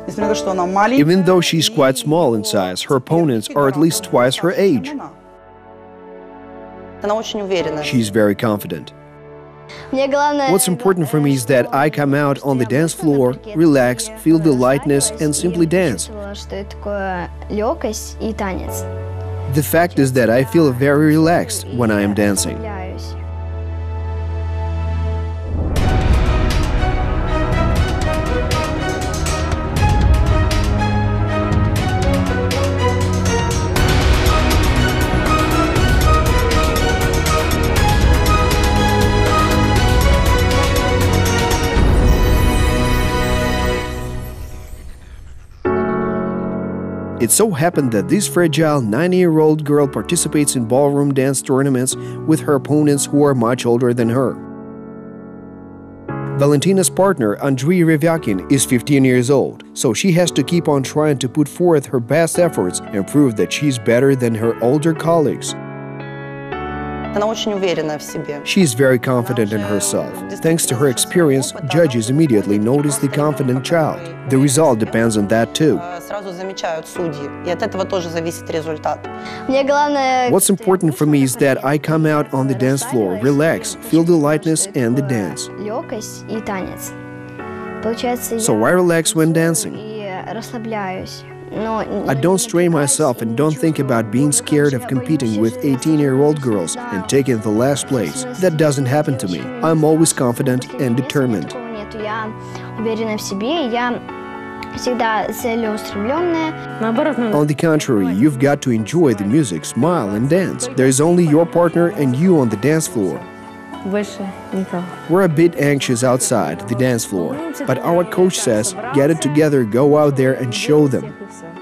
Even though she's quite small in size, her opponents are at least twice her age. She's very confident. What's important for me is that I come out on the dance floor, relax, feel the lightness, and simply dance. The fact is that I feel very relaxed when I am dancing. It so happened that this fragile 9-year-old girl participates in ballroom dance tournaments with her opponents who are much older than her. Valentina's partner, Andriy Revyakin, is 15 years old, so she has to keep on trying to put forth her best efforts and prove that she's better than her older colleagues. She is very confident in herself. Thanks to her experience, judges immediately notice the confident child. The result depends on that too. What's important for me is that I come out on the dance floor, relax, feel the lightness and the dance. So I relax when dancing. I don't strain myself and don't think about being scared of competing with 18-year-old girls and taking the last place. That doesn't happen to me. I'm always confident and determined. On the contrary, you've got to enjoy the music, smile and dance. There is only your partner and you on the dance floor. We're a bit anxious outside the dance floor, but our coach says, get it together, go out there and show them.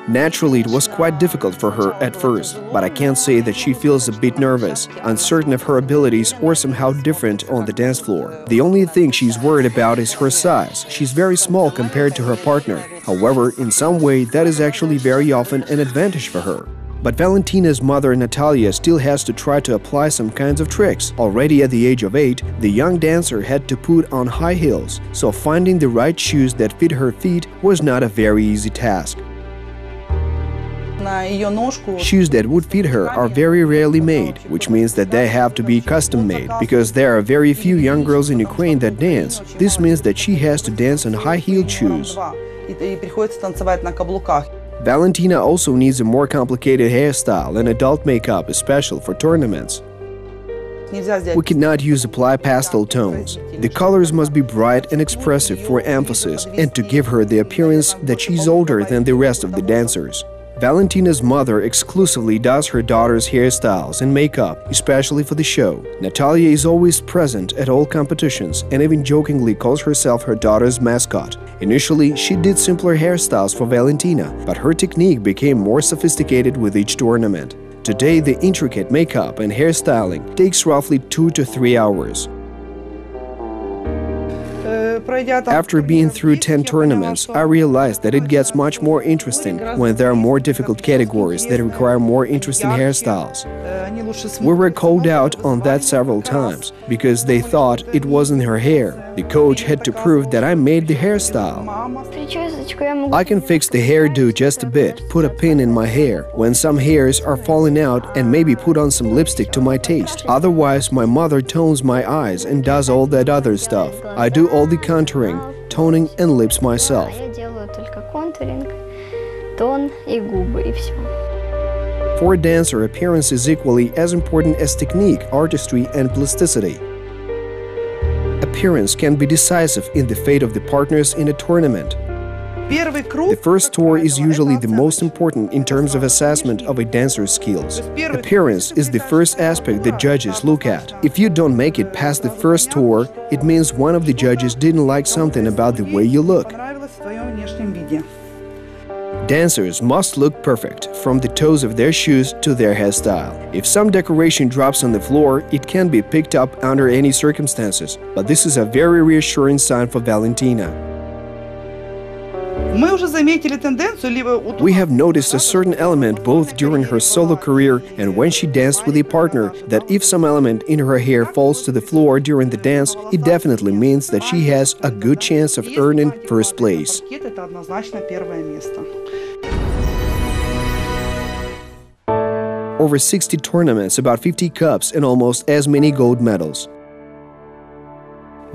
Naturally, it was quite difficult for her at first, but I can't say that she feels a bit nervous, uncertain of her abilities or somehow different on the dance floor. The only thing she's worried about is her size. She's very small compared to her partner. However, in some way, that is actually very often an advantage for her. But Valentina's mother, Natalia, still has to try to apply some kinds of tricks. Already at the age of 8, the young dancer had to put on high heels, so finding the right shoes that fit her feet was not a very easy task. Shoes that would fit her are very rarely made, which means that they have to be custom-made, because there are very few young girls in Ukraine that dance. This means that she has to dance in high-heeled shoes. Valentina also needs a more complicated hairstyle and adult makeup, especially for tournaments. We cannot use apply pastel tones. The colors must be bright and expressive for emphasis and to give her the appearance that she's older than the rest of the dancers. Valentina's mother exclusively does her daughter's hairstyles and makeup, especially for the show. Natalia is always present at all competitions and even jokingly calls herself her daughter's mascot. Initially, she did simpler hairstyles for Valentina, but her technique became more sophisticated with each tournament. Today, the intricate makeup and hairstyling takes roughly 2 to 3 hours. After being through 10 tournaments, I realized that it gets much more interesting when there are more difficult categories that require more interesting hairstyles. We were called out on that several times, because they thought it wasn't her hair. The coach had to prove that I made the hairstyle. I can fix the hairdo just a bit, put a pin in my hair when some hairs are falling out and maybe put on some lipstick to my taste. Otherwise, my mother tones my eyes and does all that other stuff. I do all the contouring, toning and lips myself. For a dancer, appearance is equally as important as technique, artistry and plasticity. Appearance can be decisive in the fate of the partners in a tournament. The first tour is usually the most important in terms of assessment of a dancer's skills. Appearance is the first aspect that judges look at. If you don't make it past the first tour, it means one of the judges didn't like something about the way you look. Dancers must look perfect, from the toes of their shoes to their hairstyle. If some decoration drops on the floor, it can be picked up under any circumstances, but this is a very reassuring sign for Valentina. We have noticed a certain element both during her solo career and when she danced with a partner, that if some element in her hair falls to the floor during the dance, it definitely means that she has a good chance of earning first place. Over 60 tournaments, about 50 cups, and almost as many gold medals.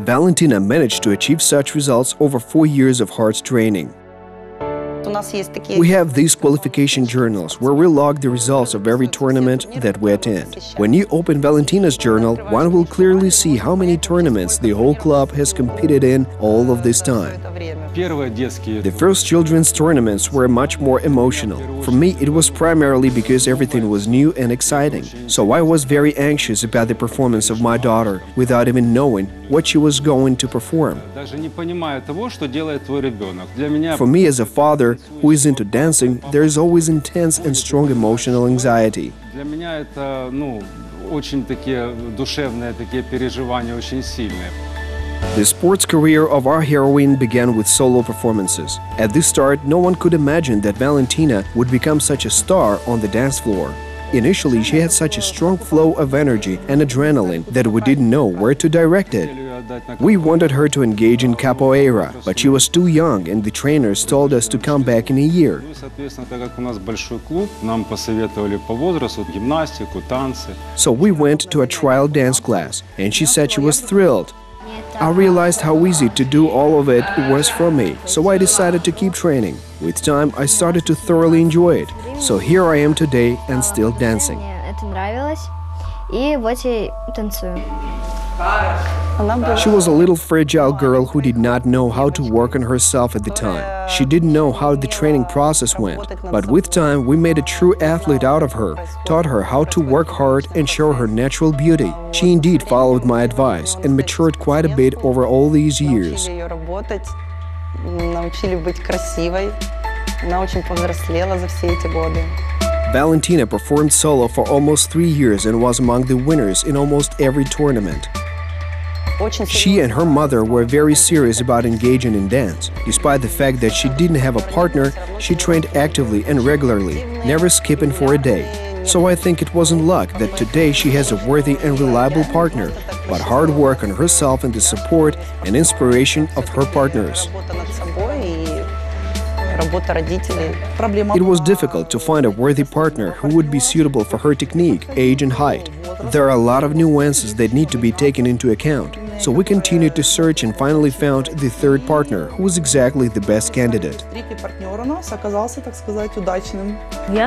Valentyna managed to achieve such results over 4 years of hard training. We have these qualification journals where we log the results of every tournament that we attend. When you open Valentyna's journal, one will clearly see how many tournaments the whole club has competed in all of this time. The first children's tournaments were much more emotional. For me, it was primarily because everything was new and exciting. So I was very anxious about the performance of my daughter without even knowing what she was going to perform. For me as a father who is into dancing, there is always intense and strong emotional anxiety. The sports career of our heroine began with solo performances. At the start, no one could imagine that Valentyna would become such a star on the dance floor. Initially, she had such a strong flow of energy and adrenaline that we didn't know where to direct it. We wanted her to engage in capoeira, but she was too young and the trainers told us to come back in a year. So we went to a trial dance class, and she said she was thrilled. I realized how easy to do all of it was for me, so I decided to keep training. With time, I started to thoroughly enjoy it. So here I am today and still dancing. She was a little fragile girl who did not know how to work on herself at the time. She didn't know how the training process went. But with time, we made a true athlete out of her, taught her how to work hard and show her natural beauty. She indeed followed my advice and matured quite a bit over all these years. Valentyna performed solo for almost 3 years and was among the winners in almost every tournament. She and her mother were very serious about engaging in dance. Despite the fact that she didn't have a partner, she trained actively and regularly, never skipping for a day. So I think it wasn't luck that today she has a worthy and reliable partner, but hard work on herself and the support and inspiration of her partners. It was difficult to find a worthy partner who would be suitable for her technique, age and height. There are a lot of nuances that need to be taken into account. So we continued to search and finally found the third partner, who was exactly the best candidate.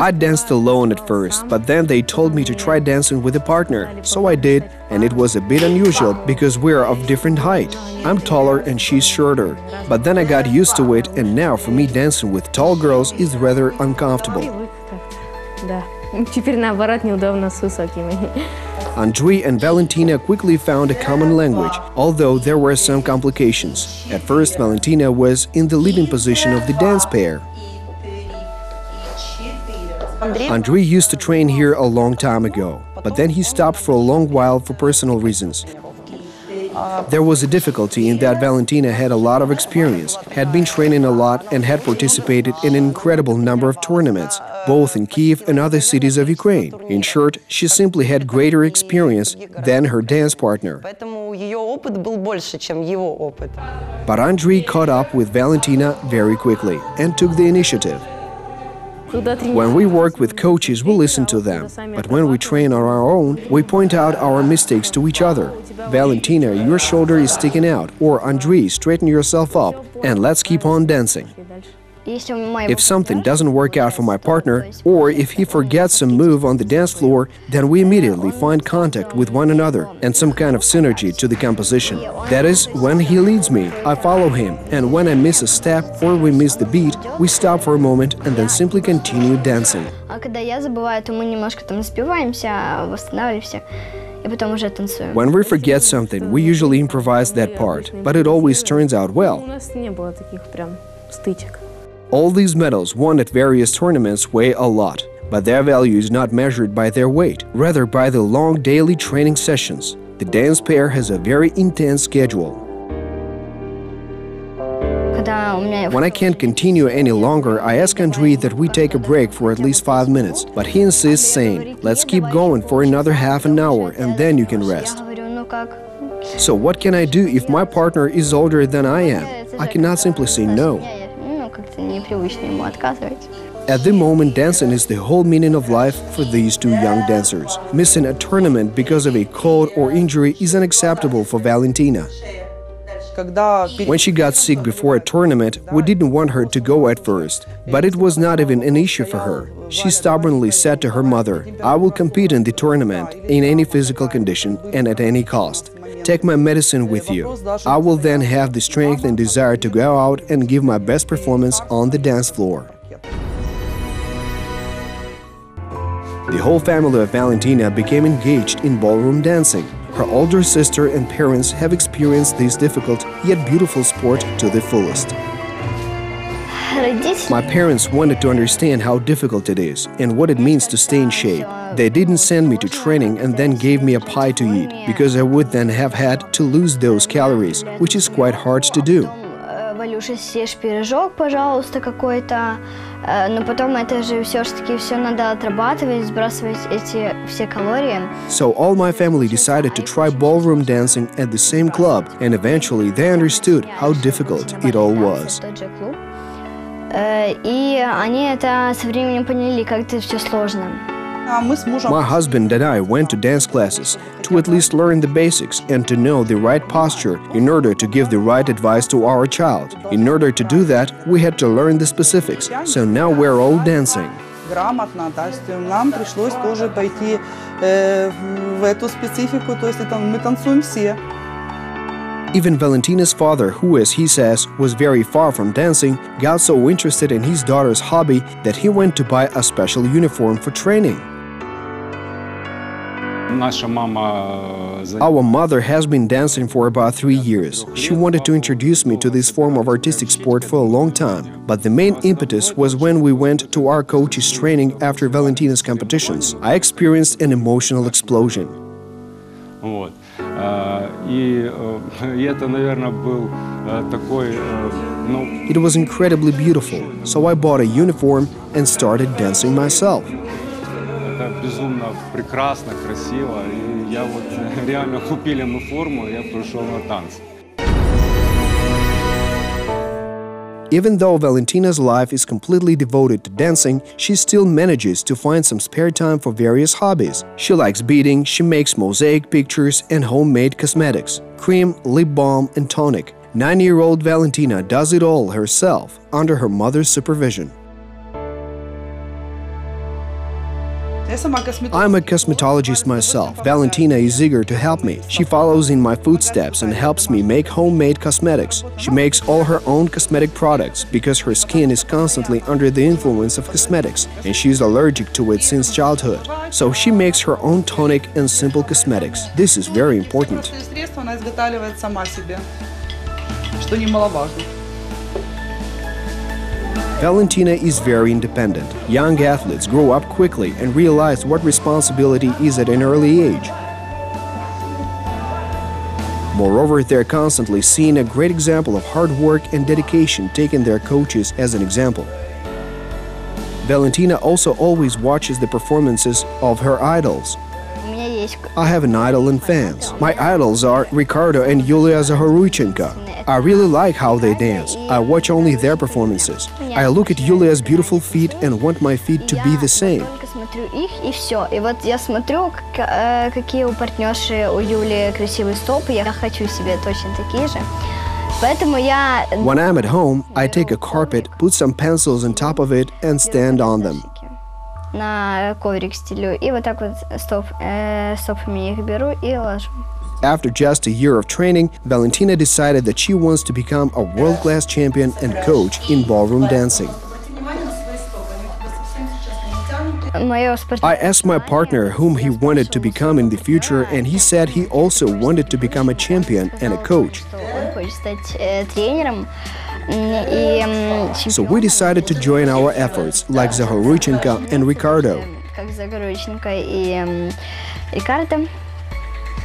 I danced alone at first, but then they told me to try dancing with a partner. So I did, and it was a bit unusual because we're of different height. I'm taller and she's shorter. But then I got used to it, and now for me dancing with tall girls is rather uncomfortable. Andriy and Valentyna quickly found a common language, although there were some complications. At first, Valentyna was in the leading position of the dance pair. Andriy used to train here a long time ago, but then he stopped for a long while for personal reasons. There was a difficulty in that Valentyna had a lot of experience, had been training a lot and had participated in an incredible number of tournaments, both in Kiev and other cities of Ukraine. In short, she simply had greater experience than her dance partner. But Andriy caught up with Valentyna very quickly and took the initiative. When we work with coaches, we listen to them, but when we train on our own, we point out our mistakes to each other. Valentyna, your shoulder is sticking out, or Andriy, straighten yourself up, and let's keep on dancing. If something doesn't work out for my partner, or if he forgets some move on the dance floor, then we immediately find contact with one another and some kind of synergy to the composition. That is, when he leads me, I follow him, and when I miss a step or we miss the beat, we stop for a moment and then simply continue dancing. When we forget something, we usually improvise that part, but it always turns out well. All these medals won at various tournaments weigh a lot, but their value is not measured by their weight, rather by the long daily training sessions. The dance pair has a very intense schedule. When I can't continue any longer, I ask Andriy that we take a break for at least 5 minutes, but he insists, saying, "Let's keep going for another half an hour and then you can rest." So what can I do if my partner is older than I am? I cannot simply say no. At the moment, dancing is the whole meaning of life for these two young dancers. Missing a tournament because of a cold or injury is unacceptable for Valentina. When she got sick before a tournament, we didn't want her to go at first, but it was not even an issue for her. She stubbornly said to her mother, "I will compete in the tournament in any physical condition and at any cost. Take my medicine with you. I will then have the strength and desire to go out and give my best performance on the dance floor." The whole family of Valentina became engaged in ballroom dancing. Her older sister and parents have experienced this difficult yet beautiful sport to the fullest. My parents wanted to understand how difficult it is and what it means to stay in shape. They didn't send me to training and then gave me a pie to eat, because I would then have had to lose those calories, which is quite hard to do. Валюша, съешь пирожок, пожалуйста, какой-то, но потом это же все-таки все надо отрабатывать, сбрасывать эти все калории. So all my family decided to try ballroom dancing at the same club, and eventually they understood how difficult it all was. И они это со временем поняли, как это все сложно. My husband and I went to dance classes to at least learn the basics and to know the right posture in order to give the right advice to our child. In order to do that, we had to learn the specifics, so now we're all dancing. Грамотно, то есть нам пришлось тоже пойти в эту специфику, то есть мы танцуем все. Even Valentina's father, who, as he says, was very far from dancing, got so interested in his daughter's hobby that he went to buy a special uniform for training. Our mother has been dancing for about 3 years. She wanted to introduce me to this form of artistic sport for a long time, but the main impetus was when we went to our coach's training after Valentina's competitions. I experienced an emotional explosion. It was incredibly beautiful, so I bought a uniform and started dancing myself. Безумно прекрасно, красиво, и я вот реально купили мы форму, и я пришел на танцы. Even though Valentina's life is completely devoted to dancing, she still manages to find some spare time for various hobbies. She likes beading, she makes mosaic pictures and homemade cosmetics, cream, lip balm and tonic. 9-year-old Valentina does it all herself, under her mother's supervision. I'm a cosmetologist myself. Valentina is eager to help me. She follows in my footsteps and helps me make homemade cosmetics. She makes all her own cosmetic products because her skin is constantly under the influence of cosmetics and she's allergic to it since childhood. So she makes her own tonic and simple cosmetics. This is very important. Valentina is very independent. Young athletes grow up quickly and realize what responsibility is at an early age. Moreover, they're constantly seeing a great example of hard work and dedication, taking their coaches as an example. Valentina also always watches the performances of her idols. I have an idol and fans. My idols are Ricardo and Yulia Zahoruichenko. I really like how they dance. I watch only their performances. I look at Yulia's beautiful feet and want my feet to be the same. И вот я смотрю, какие у партнерши, у Юли красивые стопы, я хочу себе точно такие же. Поэтому я... When I'm at home, I take a carpet, put some pencils on top of it and stand on them. На коврик стелю, и вот так вот стопами их беру и ложу. After just a year of training, Valentina decided that she wants to become a world-class champion and coach in ballroom dancing. I asked my partner whom he wanted to become in the future, and he said he also wanted to become a champion and a coach. So we decided to join our efforts, like Zahoruichenko and Ricardo.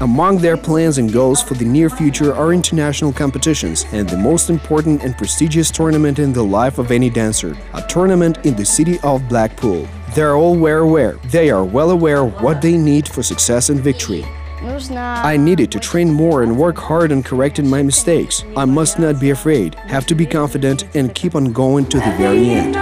Among their plans and goals for the near future are international competitions and the most important and prestigious tournament in the life of any dancer, a tournament in the city of Blackpool. They are all well aware of what they need for success and victory. I needed to train more and work hard on correcting my mistakes. I must not be afraid, have to be confident and keep on going to the very end.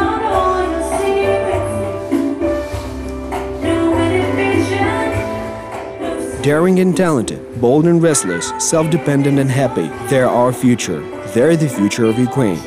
Daring and talented, bold and restless, self-dependent and happy, they're our future. They're the future of Ukraine.